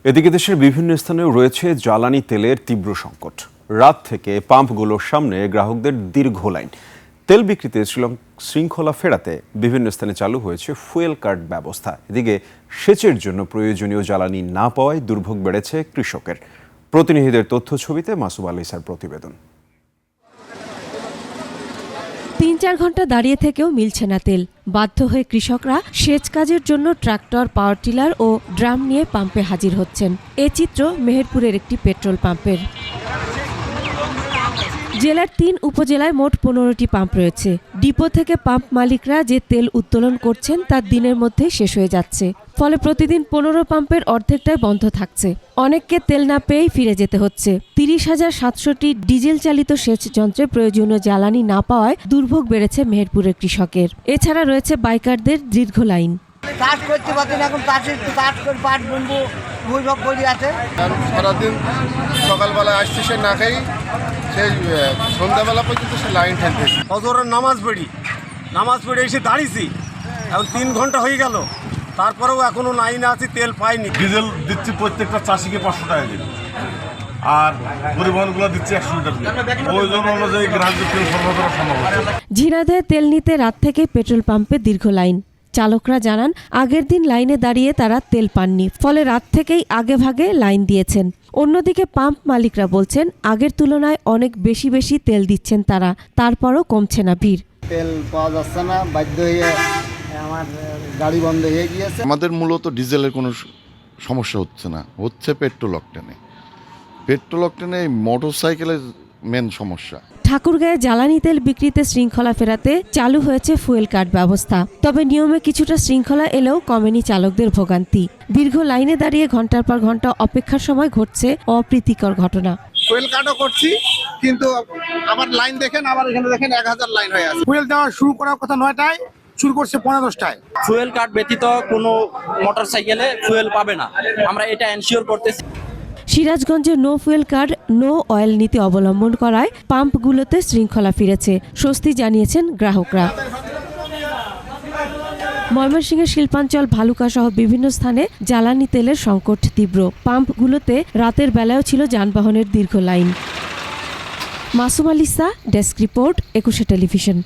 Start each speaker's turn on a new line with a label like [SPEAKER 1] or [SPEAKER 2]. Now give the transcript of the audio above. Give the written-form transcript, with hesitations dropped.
[SPEAKER 1] এদিকে দেশের বিভিন্ন স্থানেও রয়েছে জ্বালানি তেলের তীব্র সংকট। রাত থেকে পাম্পগুলোর সামনে গ্রাহকদের দীর্ঘ লাইন। তেল বিক্রিতে শৃঙ্খলা ফেরাতে বিভিন্ন স্থানে চালু হয়েছে ফুয়েল কার্ড ব্যবস্থা। এদিকে সেচের জন্য প্রয়োজনীয় জ্বালানি না পাওয়ায় দুর্ভোগ বেড়েছে কৃষকের। প্রতিনিধিদের তথ্য ছবিতে মাসুম আলিসার প্রতিবেদন।
[SPEAKER 2] ৩-৪ ঘন্টা দাঁড়িয়ে থেকেও মিলছে না তেল। বাধ্য হয়ে কৃষকরা সেচ কাজের জন্য ট্রাক্টর, পাওয়ার টিলার ও ড্রাম নিয়ে পাম্পে হাজির হচ্ছেন। এ চিত্র মেহেরপুরের একটি পেট্রোল পাম্পের। জেলার ৩ উপজেলায় মোট ১৫টি পাম্প রয়েছে। ডিপো থেকে পাম্প মালিকরা যে তেল উত্তোলন করছেন তা দিনের মধ্যেই শেষ হয়ে যাচ্ছে। ফলে প্রতিদিন ১৫ পাম্পের অর্ধেকটাই বন্ধ থাকছে। অনেককে তেল না পেয়েই ফিরে যেতে হচ্ছে। ৩০,৭০০টি ডিজেল চালিত সেচ যন্ত্রে প্রয়োজনীয় জ্বালানি না পাওয়ায় দুর্ভোগ বেড়েছে মেহেরপুরের কৃষকের। এছাড়া রয়েছে বাইকারদের দীর্ঘ লাইন।
[SPEAKER 3] কাজ করতে পারছেন, এখন কাজ করে পাট বন্ধু বৈভব করে আছে।
[SPEAKER 4] সারাদিন সকালবেলায় আসছে সে না খাই, সেই সন্ধ্যাবেলা পর্যন্ত সে লাইন ঠেলতেছে।
[SPEAKER 5] ফজরের নামাজ পড়ে এসে দাঁড়িয়েছি, এখন 3 ঘন্টা হয়ে গেল, তারপরেও এখনো লাইনে আছি, তেল পাইনি।
[SPEAKER 6] ডিজেল দিচ্ছি প্রত্যেকটা চাষিকে 500 টাকা দিন, আর পরিবহনগুলো দিচ্ছে 100 টাকা। প্রয়োজন অনুযায়ী গ্রাহককে তেল সরবরাহ করা সম্ভব হচ্ছে।
[SPEAKER 2] ঝিনাইদহে তেল নিতে রাত থেকে পেট্রোল পাম্পে দীর্ঘ লাইন। চালকরা জানান, আগের দিন লাইনে দাঁড়িয়ে তারা তেল পাননি, ফলে রাত থেকেই আগেভাগে লাইন দিয়েছেন। অন্যদিকে পাম্প মালিকরা বলছেন, আগের তুলনায় অনেক বেশি তেল দিচ্ছেন তারা, তারপরও কমছে না ভিড়।
[SPEAKER 3] তেল পাওয়া যাচ্ছে না, বাধ্য হয়ে আমার গাড়ি বন্ধ হয়ে গিয়েছে।
[SPEAKER 4] আমাদের মূলত ডিজেলের কোনো সমস্যা হচ্ছে না, হচ্ছে পেট্রোল অকটেনে মোটর সাইকেলের মেন সমস্যা।
[SPEAKER 2] ঠাকুরগাঁয়ে জ্বালানি তেল বিক্রিতে শৃঙ্খলা ফেরাতে চালু হয়েছে ফুয়েল কার্ড ব্যবস্থা। তবে নিয়মে কিছুটা শৃঙ্খলা এলেও কমেনি চালকদের ভোগান্তি। দীর্ঘ লাইনে দাঁড়িয়ে ঘন্টার পর ঘন্টা অপেক্ষার সময় ঘটছে অপ্রীতিকর ঘটনা।
[SPEAKER 7] ফুয়েল কার্ডও করছি, কিন্তু আবার লাইন দেখেন, আবার এখানে দেখেন 1000 লাইন হয়ে আছে। ফুয়েল দেওয়া শুরু করার কথা 9টায়, শুরু করছে 10:30টায়।
[SPEAKER 8] ফুয়েল কার্ড ব্যতীত কোনো মোটরসাইকেলে ফুয়েল পাবে না, আমরা এটা এনশিওর করতেছি।
[SPEAKER 2] সিরাজগঞ্জে no fuel card no oil নীতি অবলম্বন করায় পাম্পগুলোতে শৃঙ্খলা ফিরেছে, স্বস্তি জানিয়েছেন গ্রাহকরা। ময়মনসিংহের শিল্পাঞ্চল, ভালুকা সহ বিভিন্ন স্থানে জ্বালানি তেলের সংকট তীব্র। পাম্পগুলোতে রাতের বেলায়ও ছিল যানবাহনের দীর্ঘ line. Masum আলিসা, desk report, 21 television.